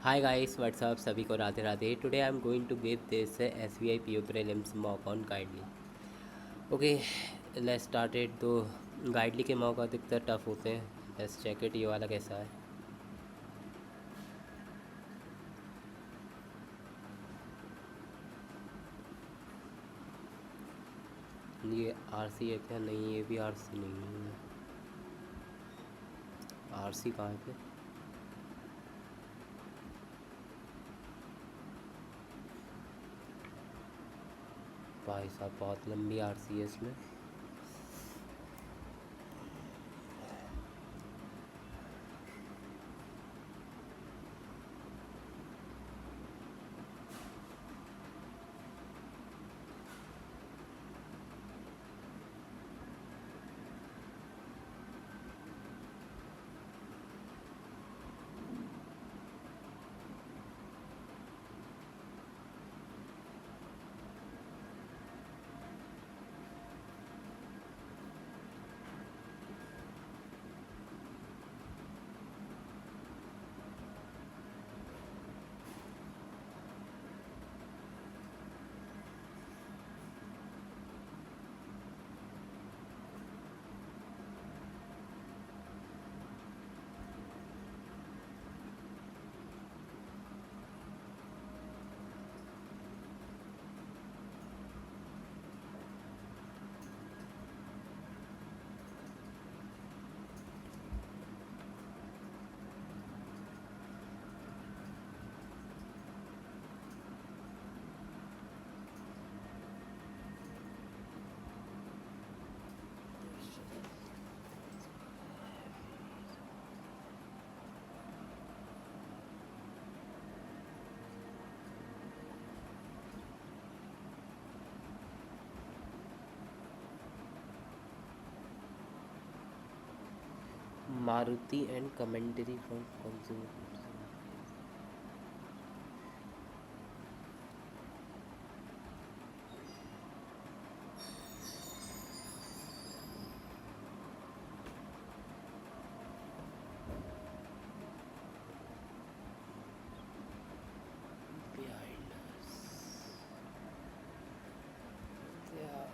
Hi guys, what's up? सभी को Radhe Radhe. Today I'm going to give this SBI PO prelims mock on Guidely. Okay, let's start it. तो Guidely के mock अधिकतर tough होते हैं. Let's check it. ये वाला कैसा है? ये RC है क्या? नहीं, ये भी RC नहीं है. RC कहाँ है? भाई साहब बहुत लंबी RC है इसमें. Maruti and commentary from consumer. Behind us. Yeah.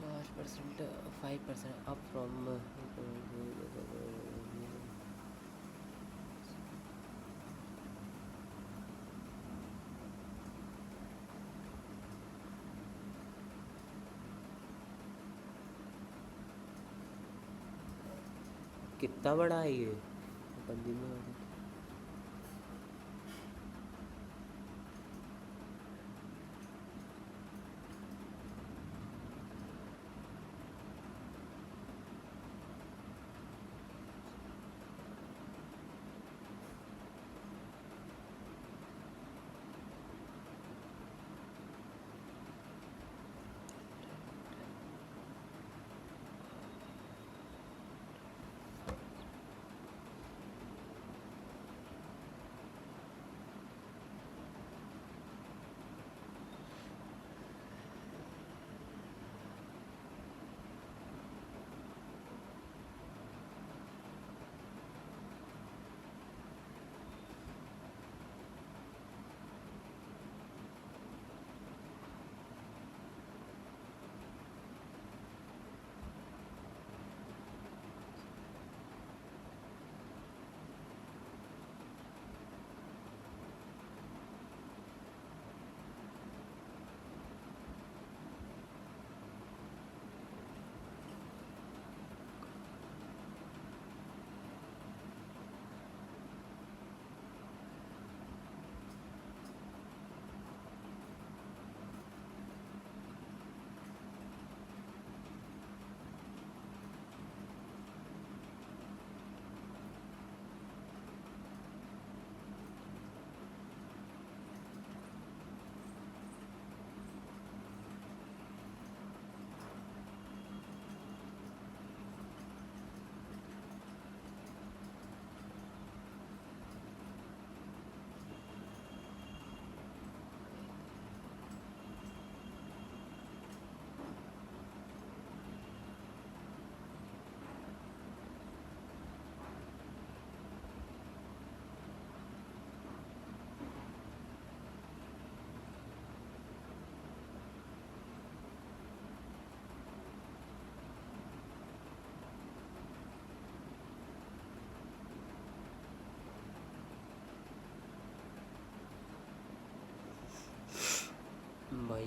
Large percent, 5% up from कितना बड़ा है ये कंज्यूमर.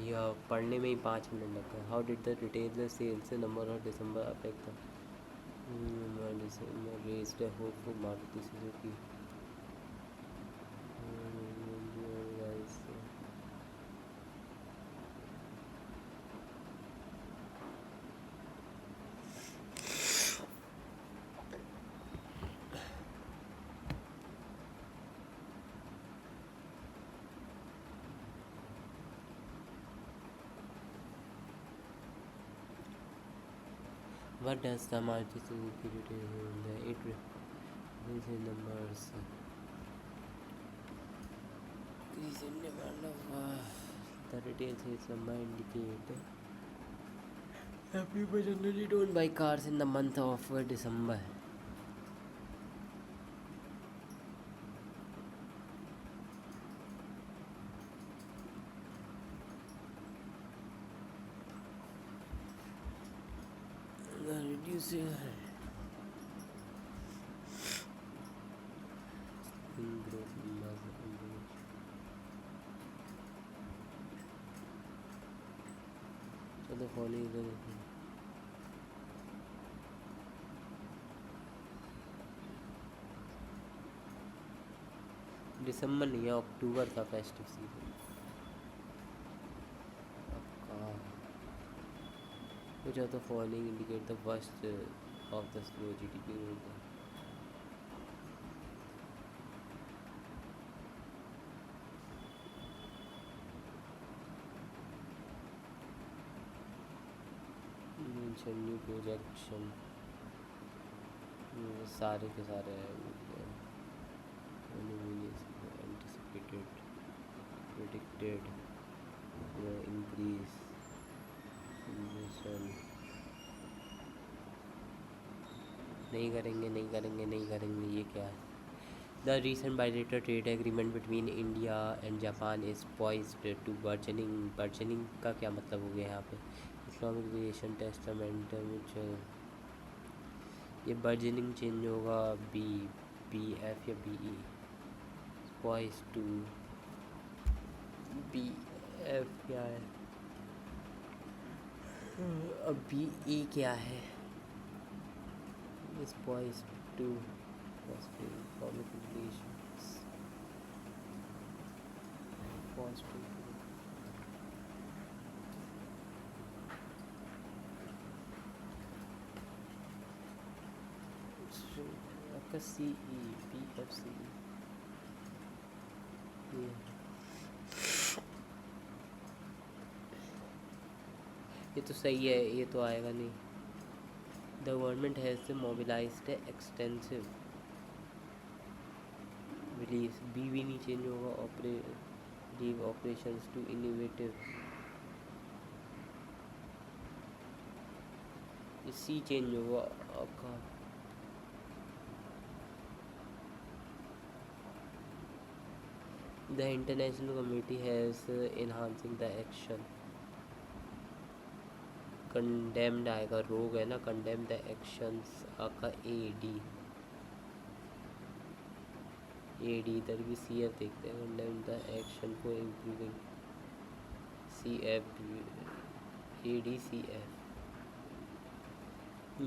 भैया पढ़ने में ही 5 मिनट लग गए. How did the retail sales number of December affect the raised hope for Maruti Suzuki. What does the Maruti Suzuki retail the it is in numbers? The retail sales number indicate that people generally don't buy cars in the month of December. Reducing growth so the following दिसंबर नहीं है, अक्टूबर था festive season. Which of the following indicate the worst of the slow GDP growth? Mention new projection. सारे के सारे anticipated, predicted, increase, नहीं करेंगे. ये क्या है? The recent bilateral trade agreement between India and Japan is poised to burgeoning. Burgeoning का क्या मतलब हो गया यहाँ पे? Islamic Relation Testament mutual. ये burgeoning चेंज होगा BF या BE. Poised to BF क्या है? अब BE क्या है? Is poised to Islamic relations. Poised to आपका CE BFCE ये तो सही है, ये तो आएगा नहीं. The government has mobilized extensive release. BV नहीं चेंज होगा. Leave operations to innovative. C change होगा आपका. The international community has enhancing the action. Condemned आएगा, रोग है ना. Condemn the actions आपका AD इधर भी CF देखते हैं. Condemn the action for improving CF ADCF.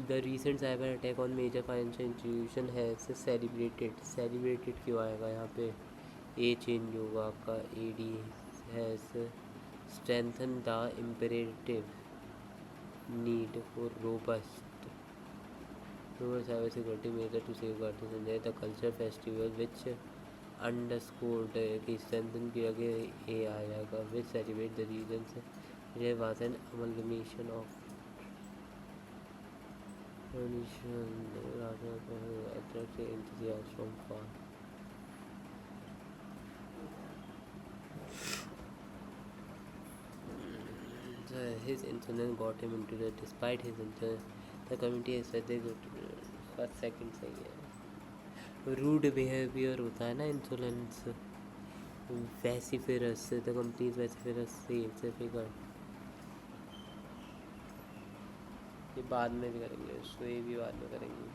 The recent cyber attack on major financial institution has celebrated क्यों आएगा यहाँ पे? A चेंज होगा आपका. AD has strengthened the imperative need for robust cyber security measure to safeguard the culture festival which underscored कि strengthen किया गया. A आ जाएगा. which celebrate the regions. There was an amalgamation of attract enthusiasm from far. His insolence got him into the. Despite his insolence, the committee has said they got first second सही है. Rude behavior होता है ना insolence. Vociferous the company's vociferous sales figure. ये बाद में भी करेंगे, उसको ये भी बाद में करेंगे.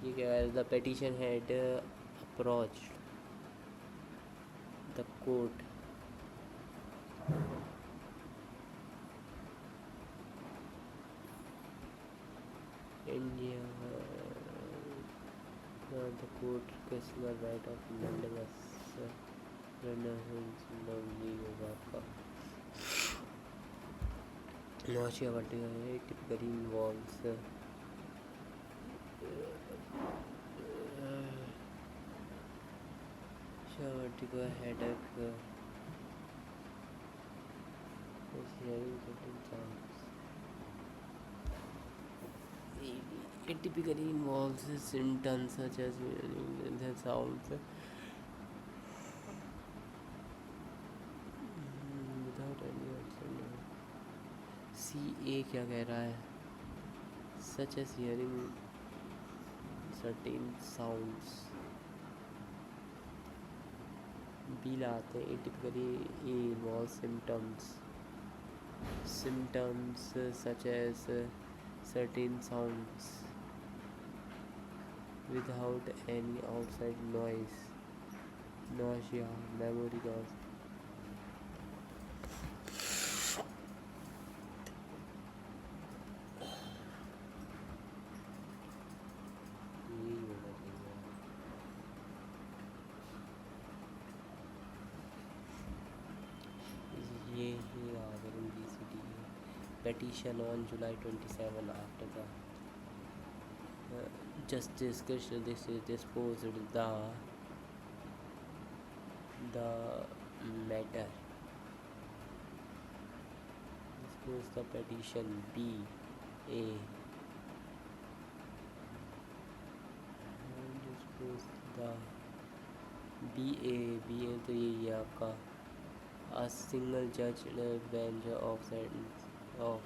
ये क्या है? The petition had approached the court The court requesting a right of lending a surrender hence lovely yoga का nausea vertigo typically involves vertigo headache hearing certain sounds. It typically involves symptoms such as the sounds without any option. CA क्या कह रहा है? Such as hearing certain sounds. B लाते हैं. It typically involves symptoms such as certain sounds without any outside noise, nausea, memory loss. Petition on July 27 after the Justice Krishna disposed the matter. Disposed the petition B A. Disposed the BA तो ये आपका a single judge bench of sentence of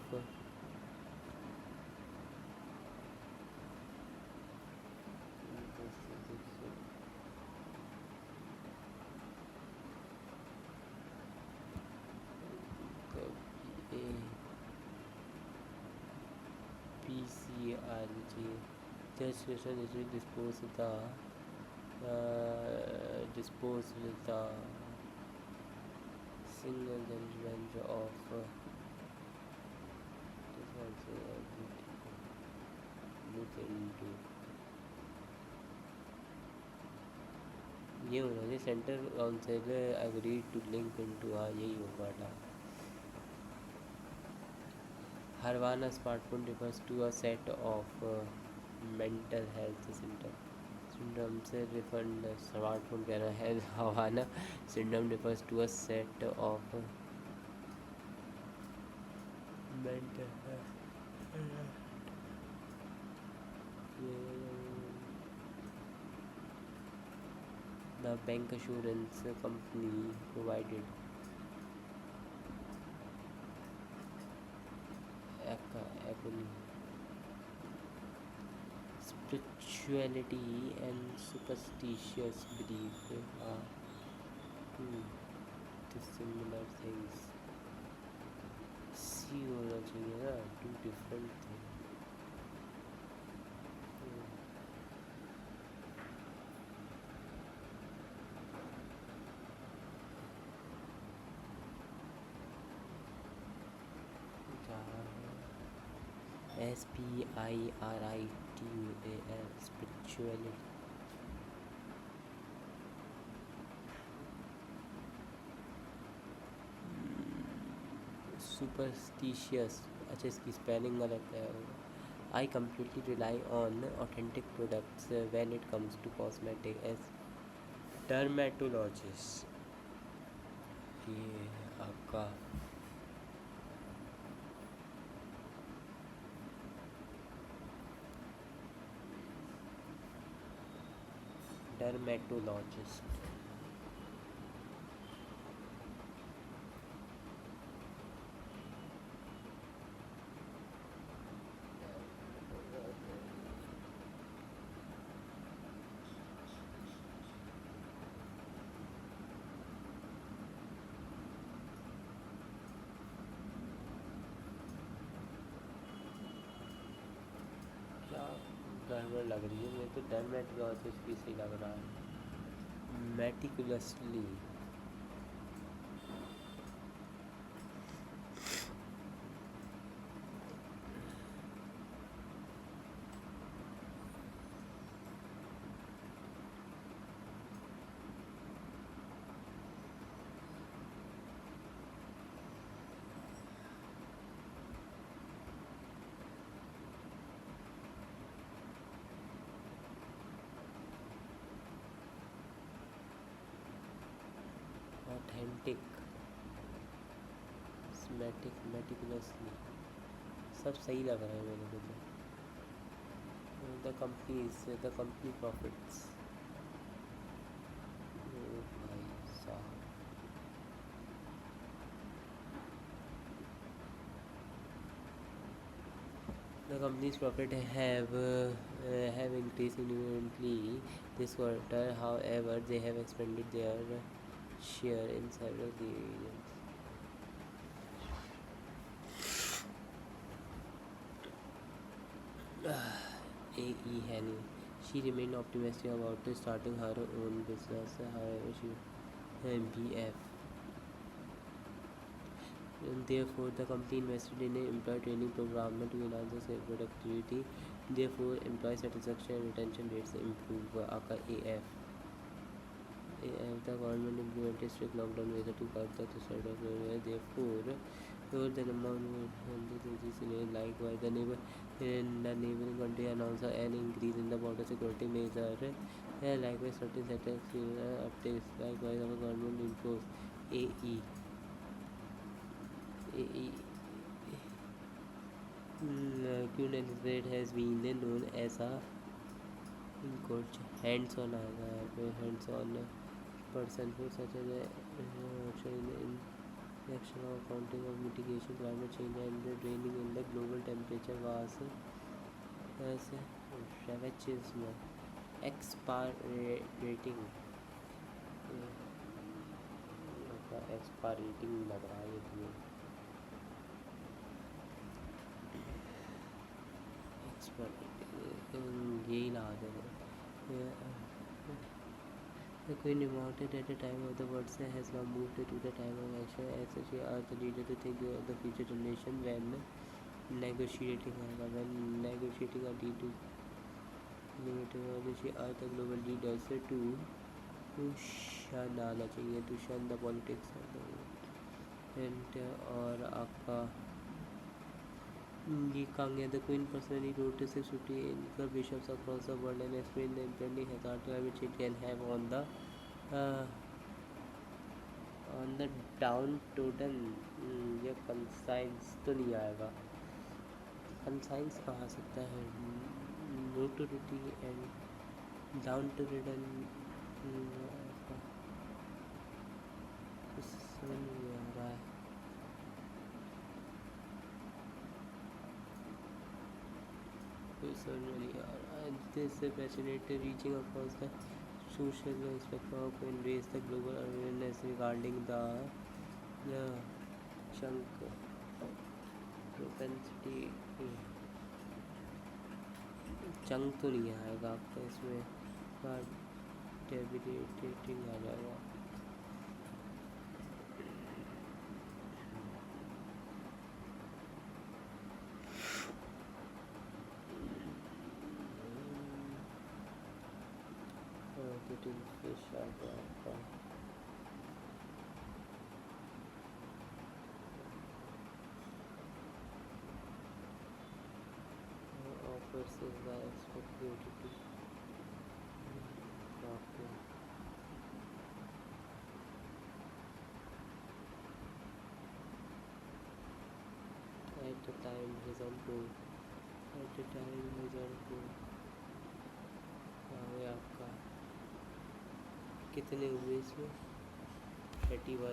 PCRJ Judge Krishna disposed the single judge bench of look into ये होना चाहिए central council agree to link into हाँ यही होगा था हरवाना smartphone refers to a set of mental health syndrome से refund smartphone कह रहा है हवाना syndrome refers to a set of mental health the bank assurance company provided spirituality and superstitious belief are two dissimilar things. सी होना चाहिए ना two different thing SPIRITUAL spirituality superstitious अच्छा इसकी spelling गलत है I completely rely on authentic products when it comes to cosmetic as dermatologist ये आपका dermatologist गड़बड़ लग रही है मेरे को डर्मेटोलॉजिस्ट भी सही लग रहा है मेटिकुलसली मेटिकुलसली सब सही लग रहा है मेरे को तो द कंपनी प्रॉफिट्स भाई साहब The company's profit have increased significantly this quarter. However, they have expanded their share in several regions. A.E. Henny. She remained optimistic about starting her own business. However, she BF. And therefore, the company invested in an employee training program to enhance their productivity. Therefore, employee satisfaction and retention rates improve. aka AF. The government implemented strict lockdown measures to curb the spread of malaria. Therefore, the number of diseases likewise the neighboring country announced an increase in the border security measure. Likewise, certain setbacks updates. Likewise, our government imposed AE. AE Queen Elizabeth has been known as a coach hands-on person who such as action in action of accounting of mitigation climate change and the training in the global temperature was as ravagism expirating expirating लग रहा है ये यही ला देंगे The Queen remarked at the time of the words has now moved to the time of action as she asked the leader to think of the future generation when negotiating a deal to she asked the global leaders to shun the politics and और आपका ये Kangya, the Queen personally wrote to 650 anchor bishops across the world and explained the impending hazard climate change can have on the downtrodden. ये conscience तो नहीं आएगा conscience कहाँ सकता है नोटोरिटी एंड डाउनट्रोडन कुछ समझ नहीं आ रहा है This fascinating reaching across the social spectrum can raise the global awareness regarding the chunk propensity chunk तो नहीं आएगा आपका इसमें डेबिटेटिंग आ जाएगा fish आ गया आपका offers is by expected to at the time result को है आपका कितने हुए इसमें 31 हुए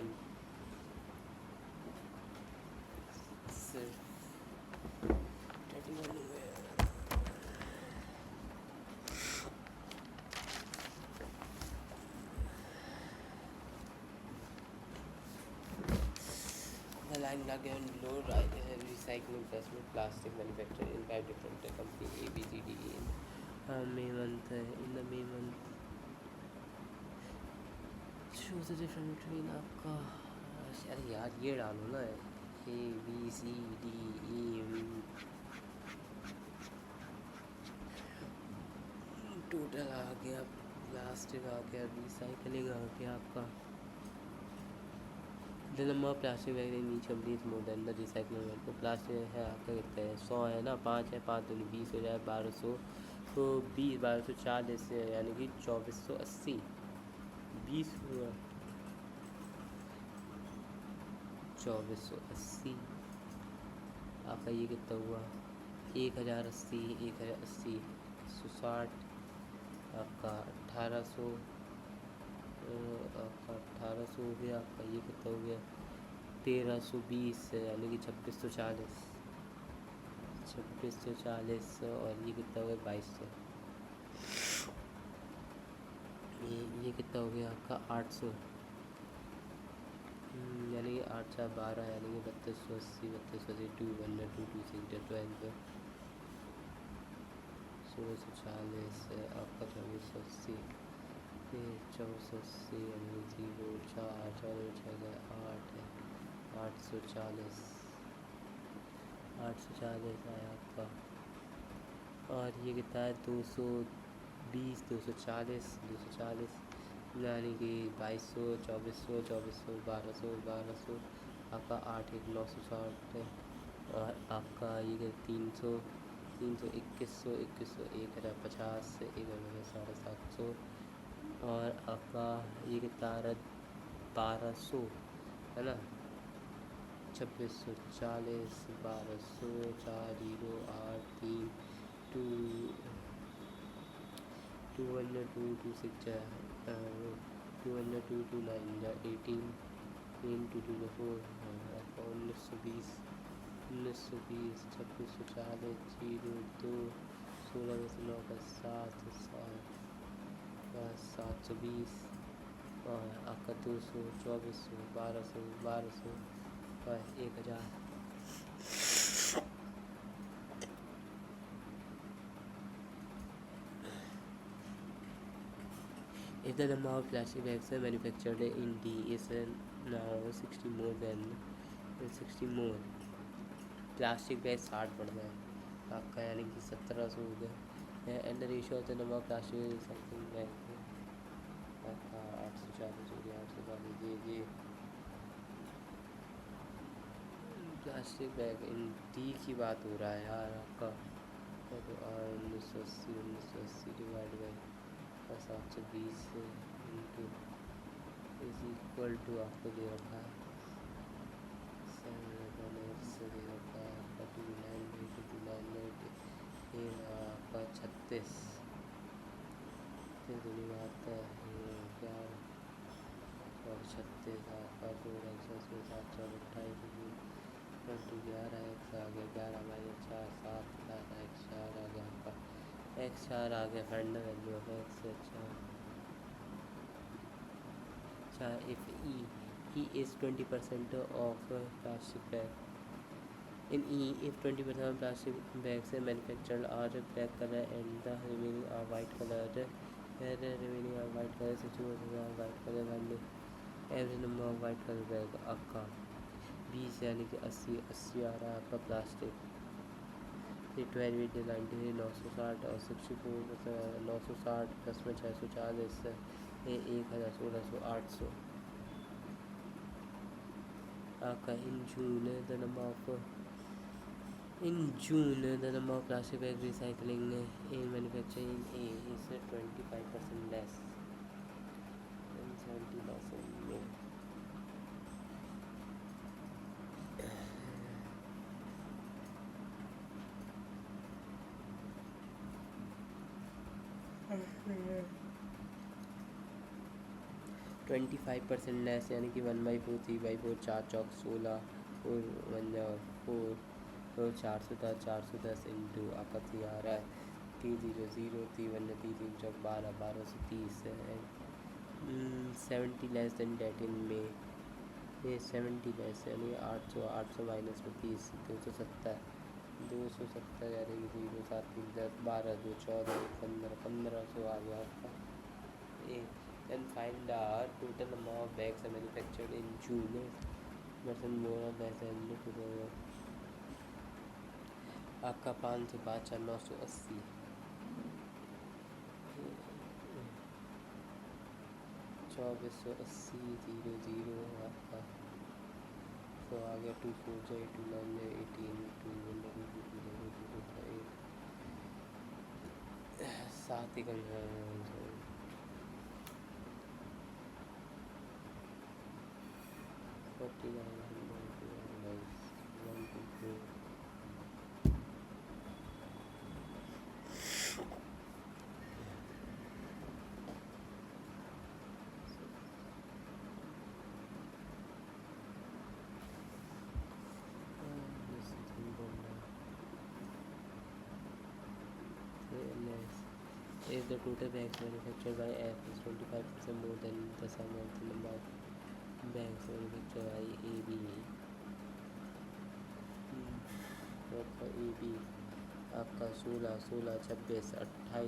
The line again below recycling investment plastic manufacturer in 5 different company A B C D E in May month in the May month shows the difference between आपका अरे यार ये डालो ना A B C D E total आ गया plastic आ गया recycling आ गया आपका The number of plastic bags in each company is more than the recycling rate. तो प्लास्टिक है आपका कितना है 100 है ना 5 है 5 दूनी 20 हो जाए 1200 तो 1240 यानी कि 2480 20 हुआ 2480। आपका ये कितना हुआ 1080, 1080, 160। आपका 1800, आपका 1800 हो गया। आपका ये कितना हो गया 1320, यानी कि 2640, 2640। और ये कितना हो गया 2200। ये कितना हो गया आपका 800, यानी कि 8×4 12, यानी कि 3280, 3280, 200, 226, 1640। आपका 2480, 2480, यानी 0 4 4 6 8 है, 840, 840 आया आपका। और ये कितना है 220, 240, 240, यानी कि 2200, 2400, 2400, 1200, 1200। आपका 8 1 960 है। और आपका ये 300, 300, 2100, 2100, 1050, 1750। और आपका ये कितना आ रहा है 1200, है ना। 2640, 1200, 4 0 8 3 2 200, 226, 200, 229, 18 into 2 4, 1920, 1920, 2640, 0 2 16 में से 9 का 7 720। और आपका 200, 2400, 1200, 1200 और 1000। If the number of plastic bags manufactured in D is now 60 more than 60 more, plastic bag 60 पड़ गए आपका, यानी कि 1700 हो गया। And the ratio of the number of plastic something bag आपका 840 हो गया, 840। ये प्लास्टिक बैग इन डी की बात हो रहा है यार आपका। तो 1980, 1980 divide by 720 into is equal to आपको दे रखा है 7 से दे रखा है आपका 298, 298 ये आपका 36 दूनी बात है ये क्या और 36 आपका 2 में 728 11 एक्स आ गया, 11 माइनस 4 7 एक्स 4 आ गया आपका, एक्स 4 आ गया फाइनल वैल्यू ऑफ एक्स। अच्छा if E is 20% of plastic bag in E, if 20% of plastic bags manufactured are black colour and the remaining are white colour, remaining are white colour, 60% are white colour वाले average number of white colour bag आपका 20, यानी कि 80 80 आ रहा है आपका plastic. ये 12 90 960 और 64 960 plus में 640 ये 1000 1600 800 आपका। In June the number of plastic bag recycling in manufacturing A is 25% less than 70% में। ट्वेंटी 5% लेस, यानी कि 1/4 3/4 4 चौक 16 और 1/4 तो 410 410 इंटू आपका 3 आ रहा है 300 3 3 चौक 12 1230 है। 70 लेस देन डेट इन में ये 70 लेस, यानी 800 800 माइनस में 30 270 270, यानी कि 0 7 3 10 12 2 14 15 1500 आ गया आपका। Then find the total number of bags manufactured in June versus more or less than आपका 505 980 2480 00 आपका तो आ गया 24 29 18 सात ही कम 4900 If the total bags manufactured by F is 25% more than the sum of the number of bags manufactured by AB, आपका AB आपका 16, 16, 26, 28,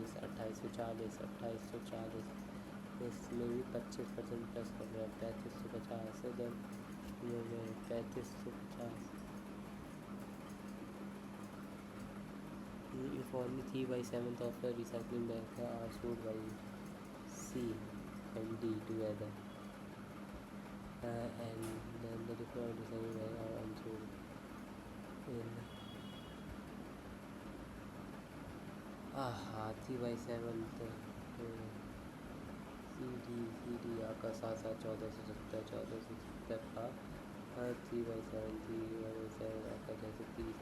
2840, 2840, इसमें भी 25% plus कर रहा है 3550 है। Then 3550 if only 3/7 of the recycling bags are sold by C and D together, and then the different recycling bags are unsold in 3/7 CD आपका 7, 7, 1470 का 3/7 3/7 आपका जैसे 30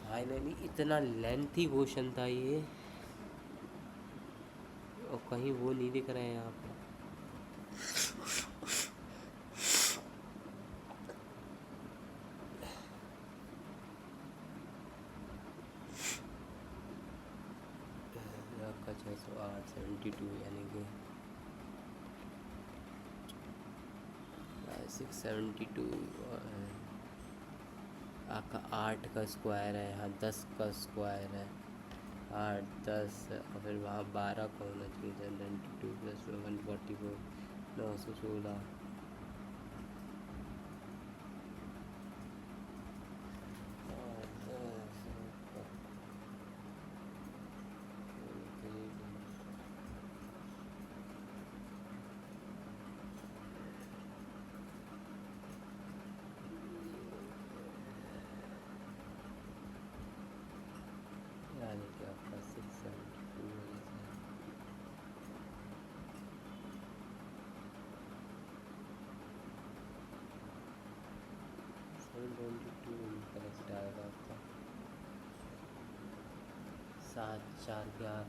फाइनली इतना लेंथी क्वेश्चन था ये, और कहीं वो नहीं दिख रहे हैं यहाँ पर। आपका 608 72 यानी कि 672 आपका 8 का स्क्वायर है, यहाँ 10 का स्क्वायर है, 8 10 और फिर वहाँ 12 का होना चाहिए था। 92 + 144 916 यानी कि आपका 672 करेक्ट आएगा आपका 7 4 11।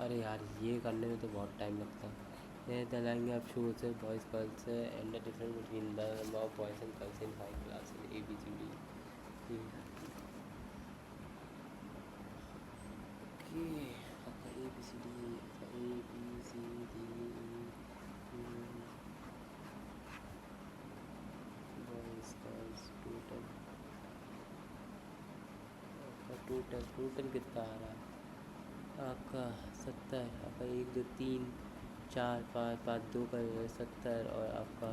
अरे यार ये करने में तो बहुत टाइम लगता है। ये दिलाएंगे आप शूज से boys girls and the difference between the number of boys and girls in 5 class in ABCD। Total कितना आ रहा है आपका 70, आपका 1 2 3 4 5 5 2 का 70, और आपका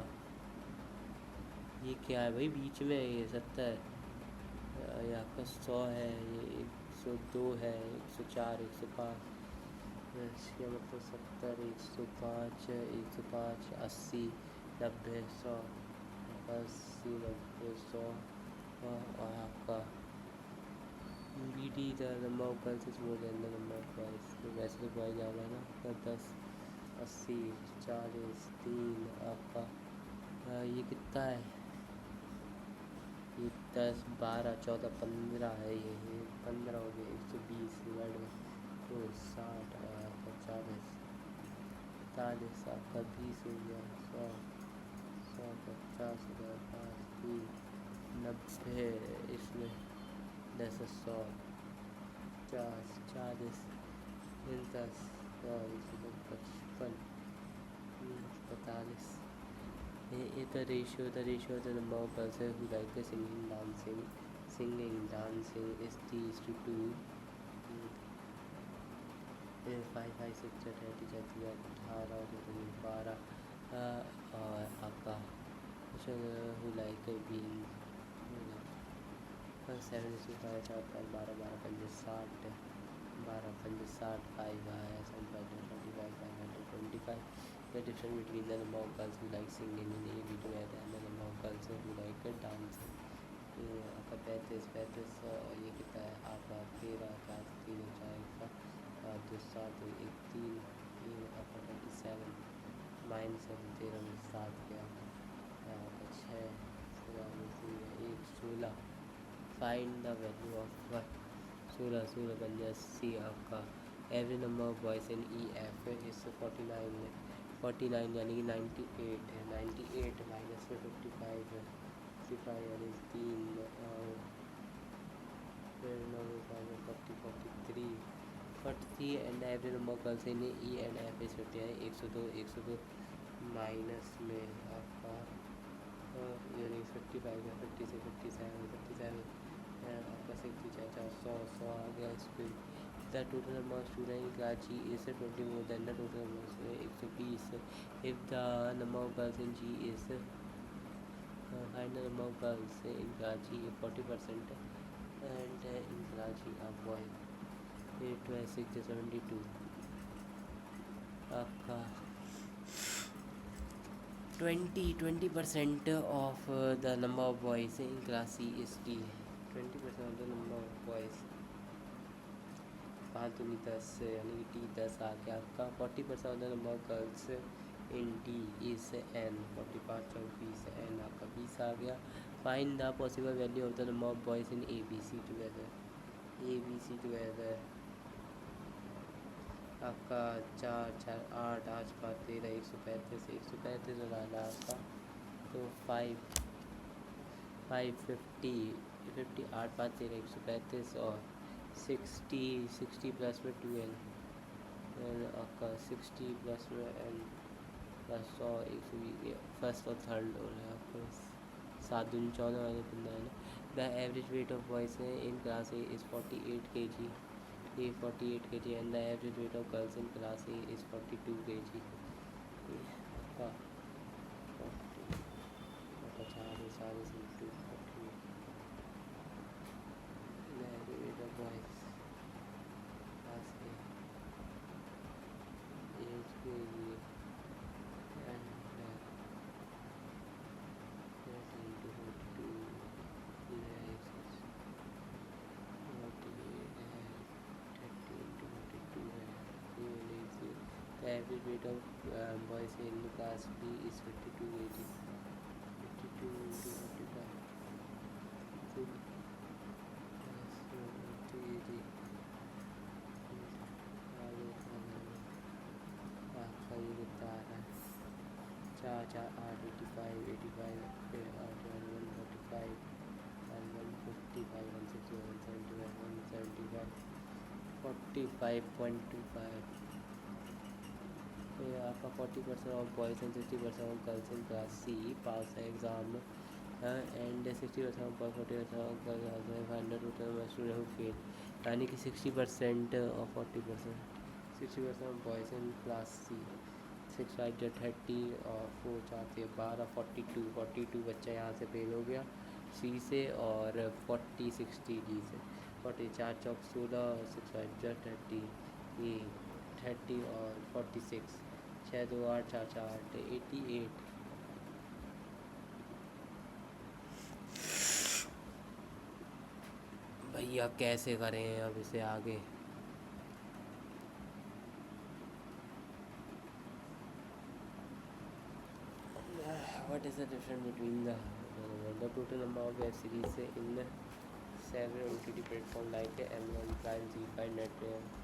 ये क्या है भाई बीच में ये 70, ये आपका 100 है, ये 102 है, 104 105, इसका मतलब 70 105 105 80 90 100 80 90 100, और आपका BD the number of girls is more than the number of boys, तो वैसे तो बॉयज़ ज़्यादा है ना। 10 80 40 3 आपका ये कितना है, ये 10 12 14 15 है, ये 15 हो गया। 120 डिवाइड में तो 60 आपका 40 40 आपका 20 हो गया। 100 100 50 5 3 90 इसमें 10 100 50 40 10 55 45। The ratio of the number of persons who like the singing dancing is 3:2। 5 5 6 30 18 12 और आपका who like being सेवन इस फाइव 4 5 12 12 5 60 12 5 60 5 है 75 25 the difference between the number of girls who like singing in a video and the number of girls who like dancing आपका 35 और ये कितना है आपका 13 4 3 4 का 2 7 1 3 3 आपका 27 माइनस 13 में 7 के आपका 6 1 16 फाइंड द वैल्यू ऑफ 16 बन जाए सी आपका every number of boys in E F इस 49 यानी कि 98 है 98 माइनस में 55 है 55 यानी 3 और फिर 43 and every number of girls in E and F इस 50 है 102 माइनस में आपका यानी 55 है 50 से 57 आपका 60 100 आ गया इस पर the total number of student in Karachi is 20 more than the total number 120 if the number of girls in G is find the number of girls in Karachi 40% and in Karachi a boy 8 to 72 आपका 20% of the number of boys in class C is D 20% of the number of boys 5 दूनी 10 यानी कि T 10 आ गया आपका 40% of the number of girls in D is N 45 चौक 20 N आपका 20 आ गया find the possible value of the number of boys in A B C together आपका 4 4 8 8 5 13 135 बनाना आपका तो 50 8 5 13 135 और 60 प्लस में 12 आपका 60 प्लस में एन प्लस 100 120 फर्स्ट और थर्ड हो रहा है आपको 7 दूनी 14 वाले 15 the average weight of boys in class A is 48 kg 48 kg and the average weight of girls in class A is 42 kg. का 40 40 into 40 the average weight of boys class A is kg and that's into 42 the average weight of boys in class B is 52 kg 52 into 45 kg आपका ये कितना आ रहा है 4 4 8 85 फिर 8 145 155 160 175 45.25 तो आपका 40% of boys and 60% of girls in class C pass है exam and 60% of boy 40% of girls 500 total student who fail यानी कि 60% और 40% 60% of boys in class C 6 5 30 और 4 4 से 12 42 बच्चा यहाँ से फेल हो गया सी से और 40 60 डी से 40 4 चौक 16 6 5 30 ये 30 और 46 6 2 8 4 4 8 88 भैया कैसे करें अब इसे आगे what is the difference between the total number of web series in several OTT platform like Amazon Prime Z5 Netflix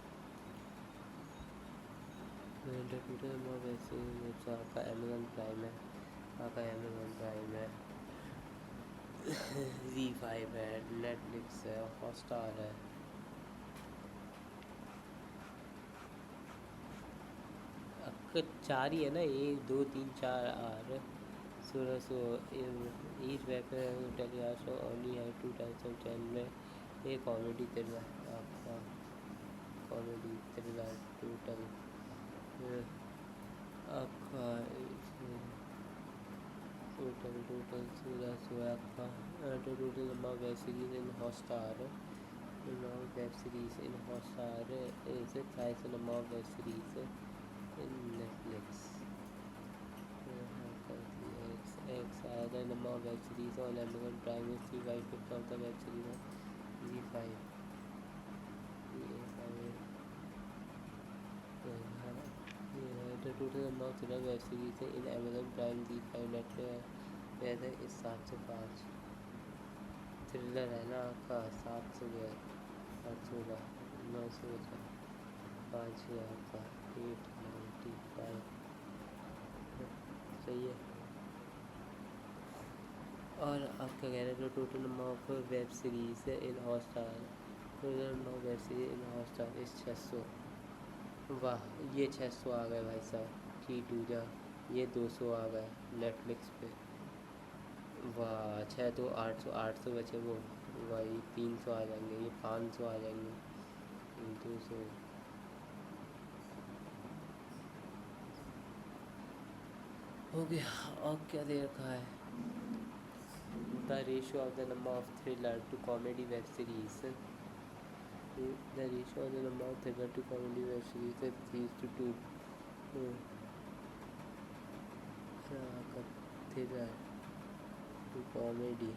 the total number of web series आपका Amazon Prime है आपका Amazon Prime है Z5 है Netflix है Hotstar है आपका 4 ही है ना 1 2 3 4 और 1600 each web television show only है 2 टाइप्स ऑफ चैनल में एक कॉमेडी थ्रिलर आपका कॉमेडी थ्रिलर टोटल आपका total so that's where the total number of web series in Hotstar. The number of web series in Hotstar is thrice the number of web series in Netflix. The number of web series on Amazon Prime is 3 by 5 of the web series on Z5. The total number of thriller web series in Amazon Prime Z5 Netflix is 705. Thriller है ना आपका 700 900 5,000 का 895 सही है। और आपका कह रहे हैं जो total number of web series in Hotstar, total number of web series in Hotstar इस 600। वाह, ये 600 आ गए भाई साहब की टूजा, ये 200 आ गए नेटफ्लिक्स पे। वाह, 6 तो 800 बचे वो, वही 300 आ जाएंगे, ये 500 आ जाएंगे, 200 हो गया। और क्या दे रखा है? The ratio of the number of thriller to comedy web series. The ratio of the number of thriller to comedy web series is 3:2. Thriller to comedy.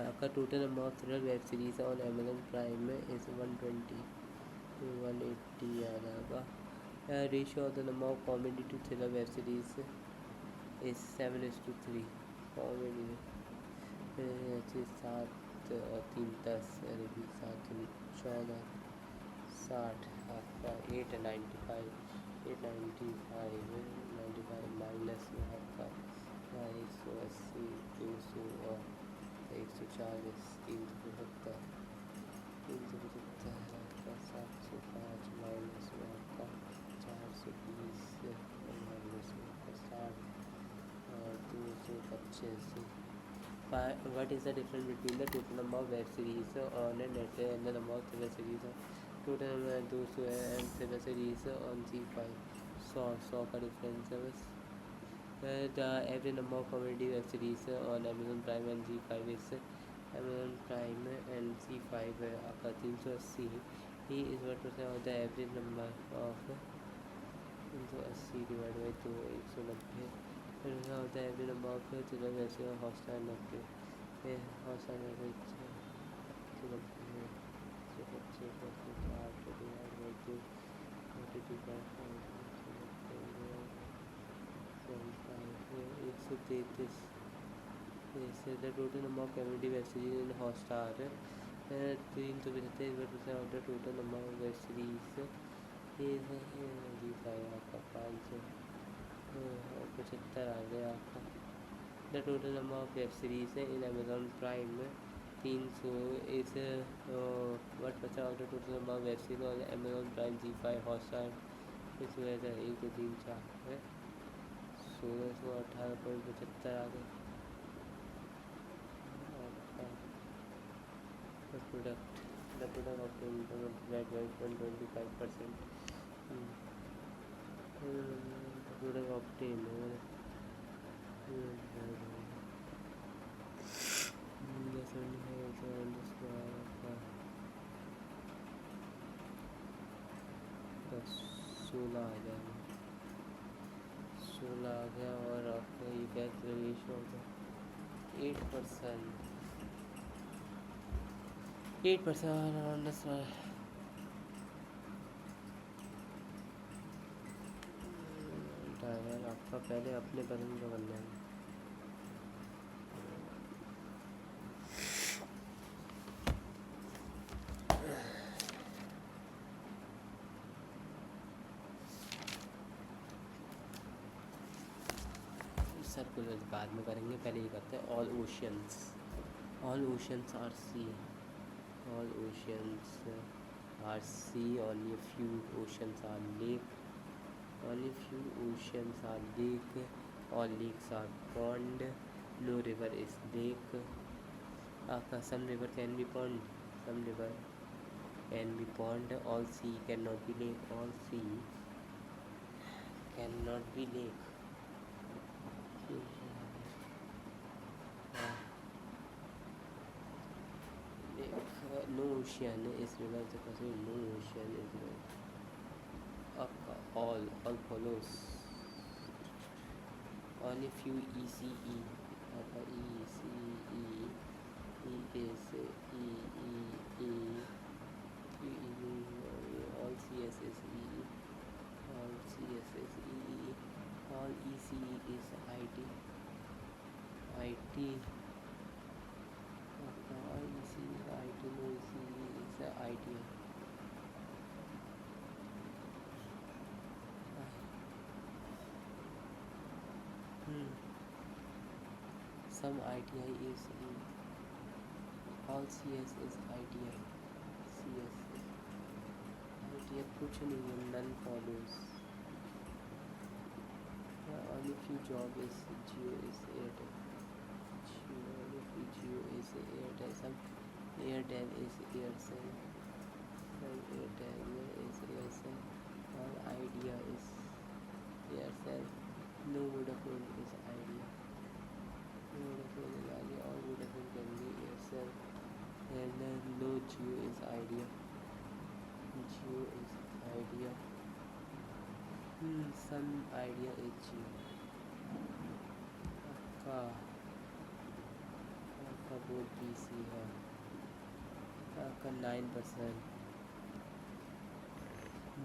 आपका total number of thriller web series on Amazon Prime is 120. 180 आ जाएगा। Ratio of the number of comedy to thriller web series is 7:3. Comedy 7 और 3 10 यानी कि 7 14 60 आपका 895 minus में आपका 180 200 और 140 375 आपका 705 माइनस में आपका 420 माइनस में आपका 60 और 225। What is the difference between the total number of web series on net and the number of thriller series? Total number 200 है and thriller series on Z5 100 का डिफरेंस है बस। The average number of comedy web series on Amazon Prime and Z5 is Amazon Prime and Z5 आपका 380 ही is what percent of the average number of 380 divided by 2 190 होता है। average number of thriller web series Hotstar Netflix Hotstar Netflix 133। The total number of comedy web series in Hotstar 375 of the total number of web series is Z5 आपका 575 आ गया आपका। The total number of web series in Amazon Prime 300 is what percent of the total number of web series on Amazon Prime Z5 Hotstar इस वजह से 1 2 3 4 है 1618.75 आ गए। The product of the internet by 125%. The product obtained बस 16 आ जाएगा, 16 आ गया। और आपका ये कैश रेशियो होगा 8%। 8% आपका पहले अपने पसंद का बनना है। सर्कुलर बाद में करेंगे, पहले ये करते हैं। All oceans are sea, all oceans are sea, only a few oceans are lake, only few oceans are lake, all lakes are pond, no river is lake। आपका some river can be pond, some river can be pond, all sea cannot be lake, all sea cannot be lake। ocean is river the Pacific. No ocean is river. All follows. Only few ECE. Upper ECE. E is E. Few all CS is E. All CS is E. All ECE is IT. IT. All ECE is IT. No ECE is ITI. Some ITI is E. All CS is ITI. CS is ITI. कुछ नहीं है, none follows. Only few job is Geo is Airtel. Only few Geo is Airtel. Some Airtel is Aircel. Some Airtel is Aircel. All Idea is Aircel. No Vodafone is Idea. No Vodafone is Idea. All Vodafone can be Aircel. And no Geo is Idea. Geo is Idea. Some Idea is Geo. आपका बहुत PC है. आपका 9%.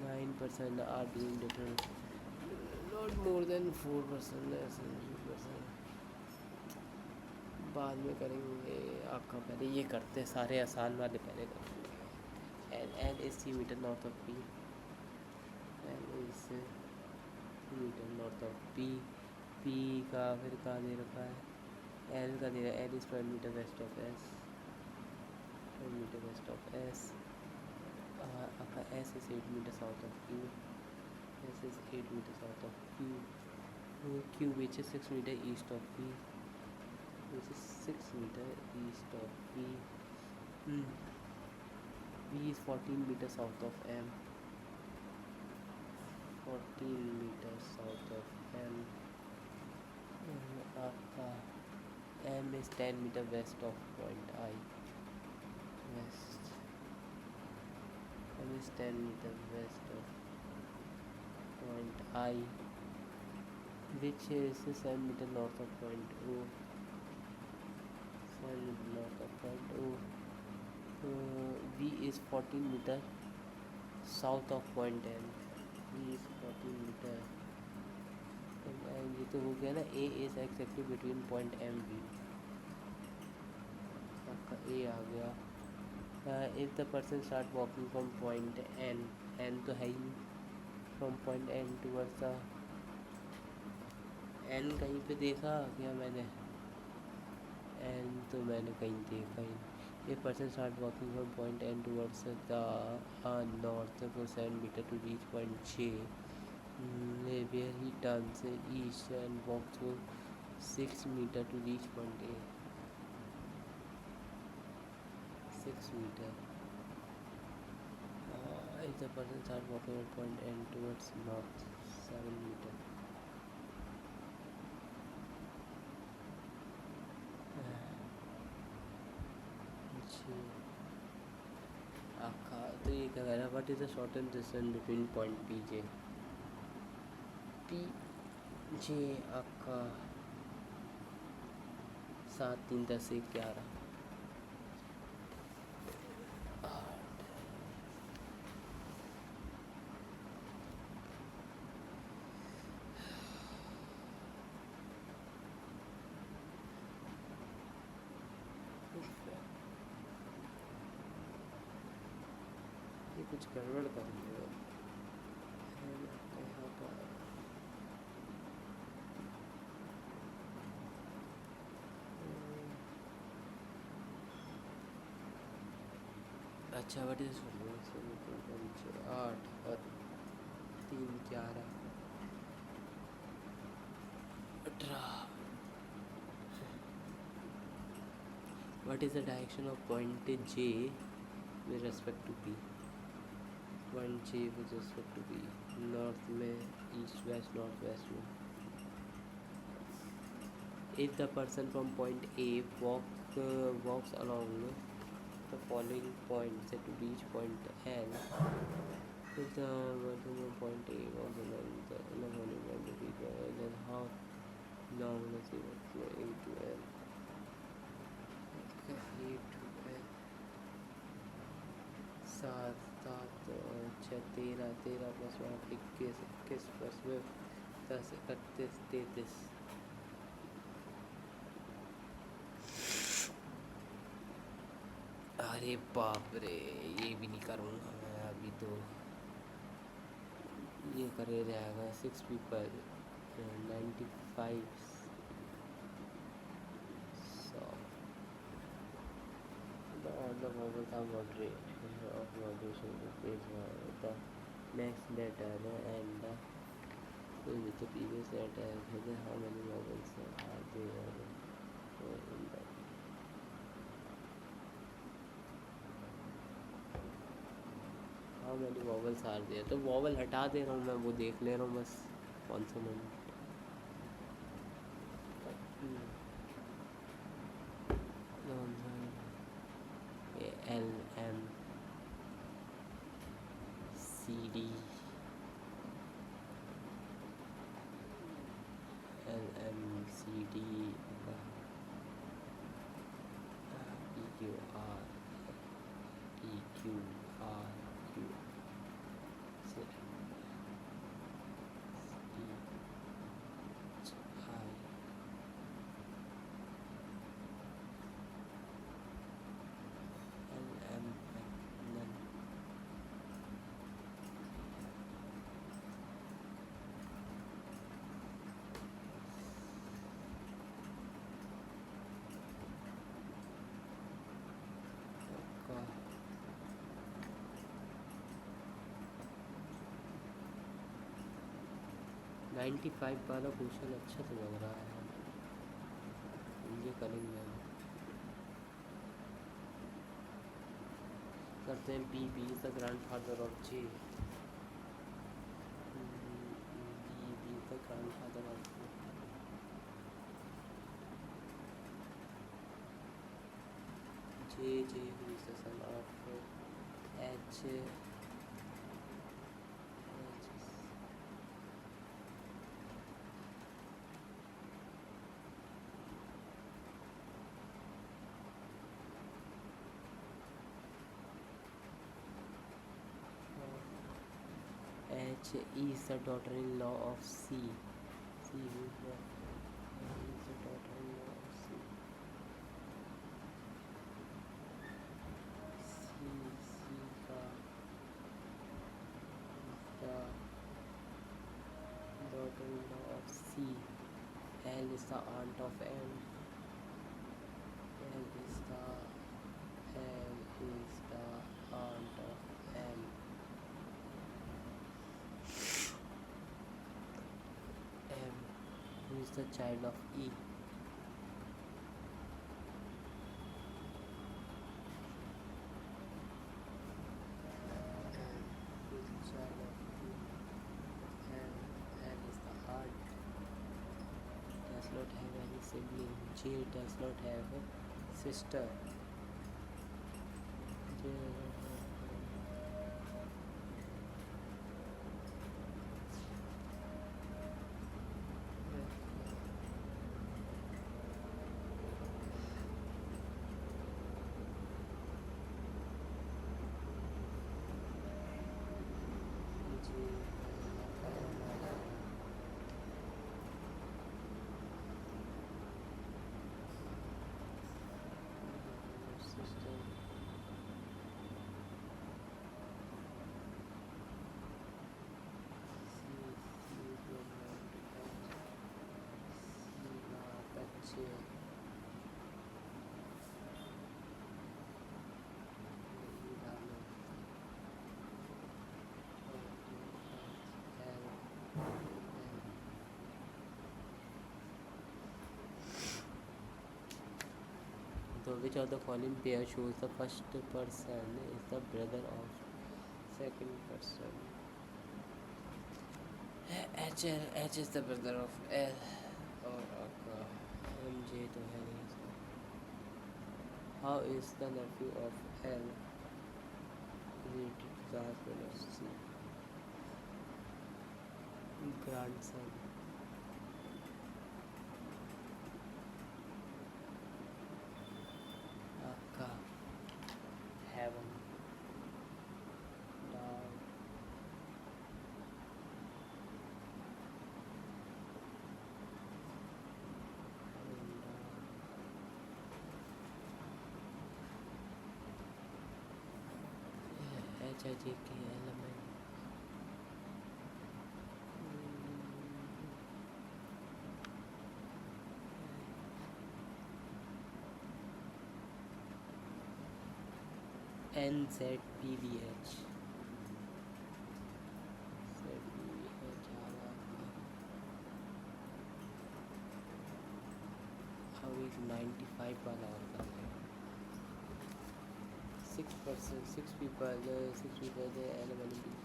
9% are doing different. Not more than 4%. less than 3%. बाद में करेंगे. आपका पहले ये करते हैं, सारे आसान वाले पहले करेंगे. L is 3 meter north of P. L is 3 meter north of P. P का फिर कहाँ दे रखा है? L का दे रहा है. L is 12 meter west of S. 12 meter west of S. आपका S is 8 meter south of Q. S is 8 meter south of Q. Q which is 6 meter east of P. Which is 6 meter east of P. P is 14 meter south of M. 14 meter south of M. आपका M is 10 meter west of point I. West. M is 10 meter west of point I, which is 7 meter north of point O. 7 meter north of point O. V is 14 meter south of point N. V is 14 meter. ये तो हो गया ना. A is exactly between point M V. आपका A आ गया. If the person start walking from point N तो है ही. From point N towards the N कहीं पे देखा क्या मैंने? N तो मैंने कहीं देखा ही. If person start walking from point N towards the north for 7 meter to reach point J, where he turns east and walks for 6 meter to reach point A. 6 meter. If the person start walking from point N towards north, 7 meter. तो ये क्या कह रहा है? What is the shortest distance between point PJ? PJ आपका 7 3 10 1 11. ये कुछ गड़बड़ कर दिया यहाँ पर. अच्छा. वट इज 8 और 3 11 18. What is the direction of point J with respect to P? Point J with respect to P. North में, east west north west में. If the person from point A walks along the following points to reach point L. If the vertical point A of the length in the following point is equal, then how long does it flow A to L? A to L. 7 7 6 13 13 plus 8 21 21 plus 10 31 33। अरे बाप रे, ये भी नहीं करूँगा मैं अभी तो। ये करे जाएगा 6 पीपल 95 सौ। The vowels are moderate of moderation is the next letter and with the previous letter. How many vowels are there in the how many vowels are there? तो वॉवल हटा दे रहा हूँ मैं, वो देख ले रहा हूँ बस consonant. L M C D L M C D E Q R Q ninety five वाला क्वेश्चन अच्छा तो लग रहा है, ये करेंगे हम। करते हैं B is the grand father of J. B is the grand father of J is the son of H H is the daughter-in-law of C. C is the daughter-in-law of C. C का the daughter-in-law of C. L is the aunt of M. L is the aunt of M. M, who is the child of E. Who is the child of E? M is the aunt. Does not have any sibling. J does not have a sister. J So which of the following pair shows the first person is the brother of second person? H is the brother of L और MJ तो है नहीं, How is the nephew of L related to the husband of C? Grandson. Akka. Heaven. Dog. HIJK element. NZPBH. अब एक 95 वाला होता है 6%, 6 people eliminating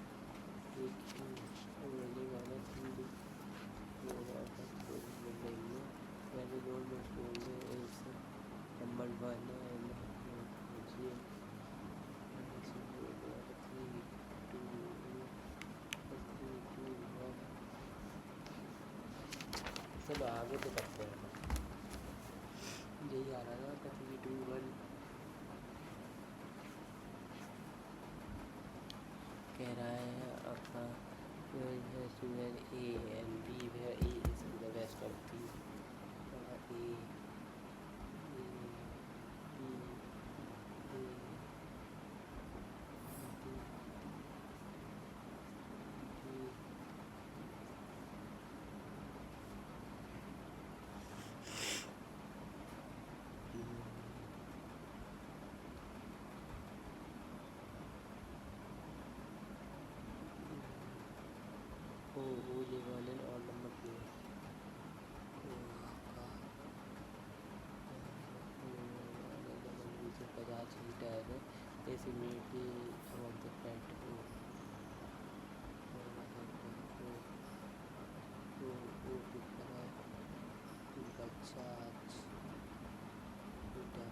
only one of three where the role most older is number one and three, two, one. चलो आगे तो करते हैं यही आ रहा था 3 2 1 कह रहा है आपका student A and B where A is the best of B A O level और नंबर 2 50 लीटर is immediately above the pet Bajaj liter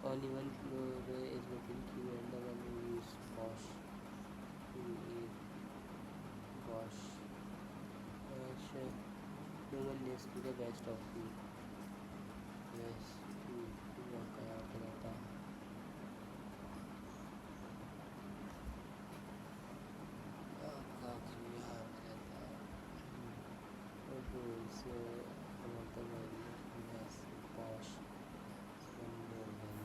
only one floor is between Q and the one who use Bosch. Who is Bosch? Sure. No one is to the best of you. Yes, you work out रहता है. काफी यहाँ रहता है. Who is another one who has Bosch. One more one.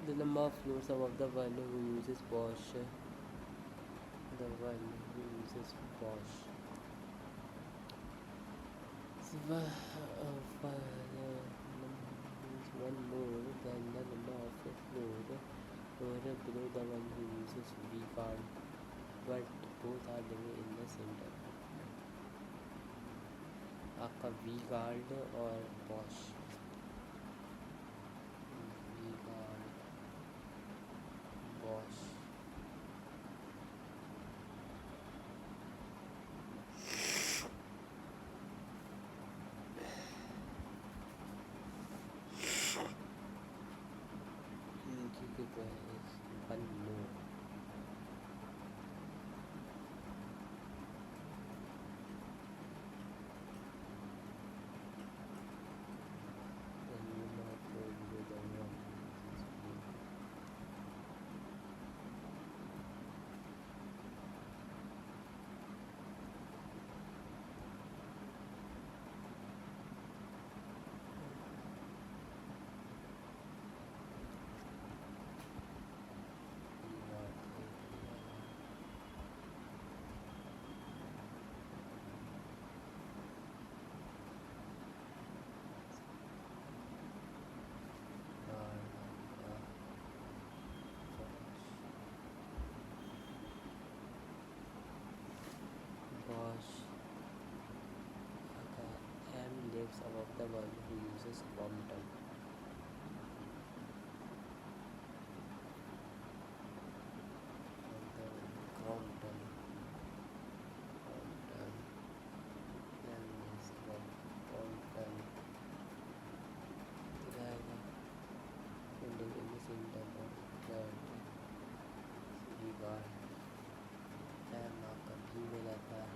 The number of floors above the one who uses Bosch. The one who uses Bosch. So, one more than the number of floors below the one who uses V-card, but both are living in the same temple. आपका V-card और Bosch. Bosch. There is one more. the one who uses Compton. Compton. Compton. And this one. Compton. दिखाएगा building in the center of clarity. Regard. And marker email आता है.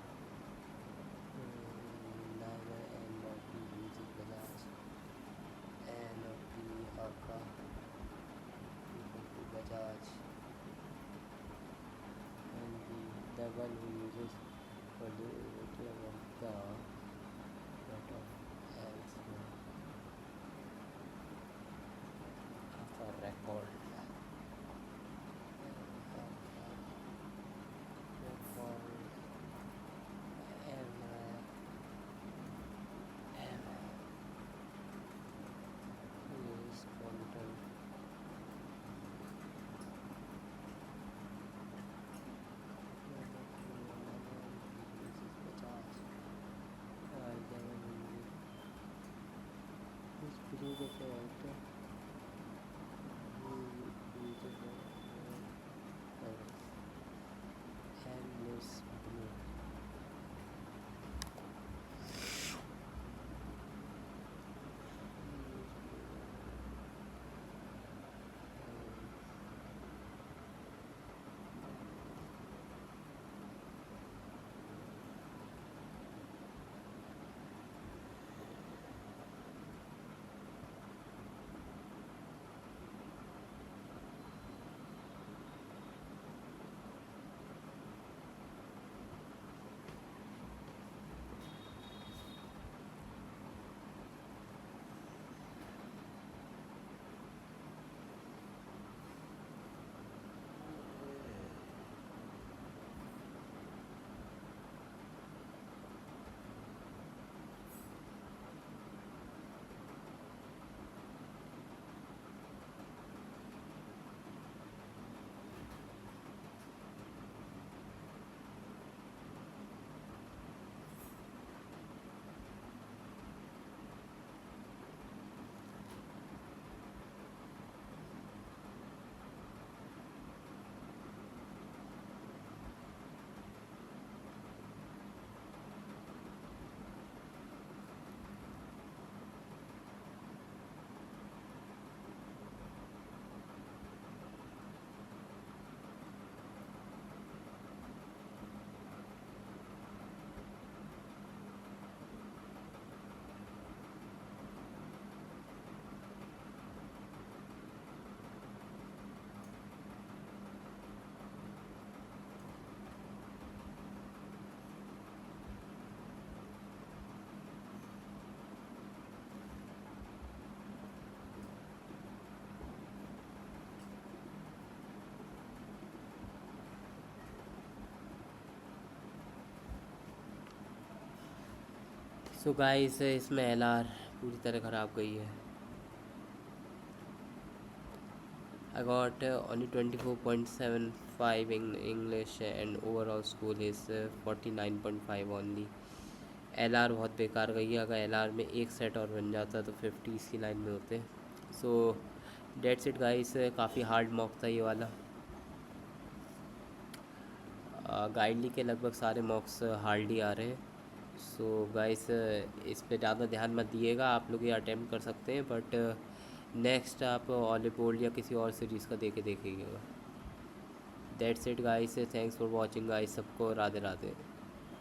Neither N nor P uses Bajaj. N or P आपका equal to Bajaj. And the one who uses for the derivative of the rate of elsewhere of a record. Record M is quantum. This period of and this blue. So guys इसमें LR पूरी तरह ख़राब गई है. I got only 24.75 in English and overall score is 49.5 only. LR बहुत बेकार गई है. अगर LR में एक सेट और बन जाता तो 50 इसकी लाइन में होते. So that's it guys. काफ़ी हार्ड मॉक था ये वाला. गाइडली के लगभग सारे मॉक्स हार्ड ही आ रहे हैं. सो गाइस इस पे ज़्यादा ध्यान मत दिएगा. आप लोग ये अटेम्प्ट कर सकते हैं बट नेक्स्ट आप ऑलिपोल्ड या किसी और सीरीज़ का दे के देखिएगा. That's it guys. Thanks for watching guys. सबको राधे राधे.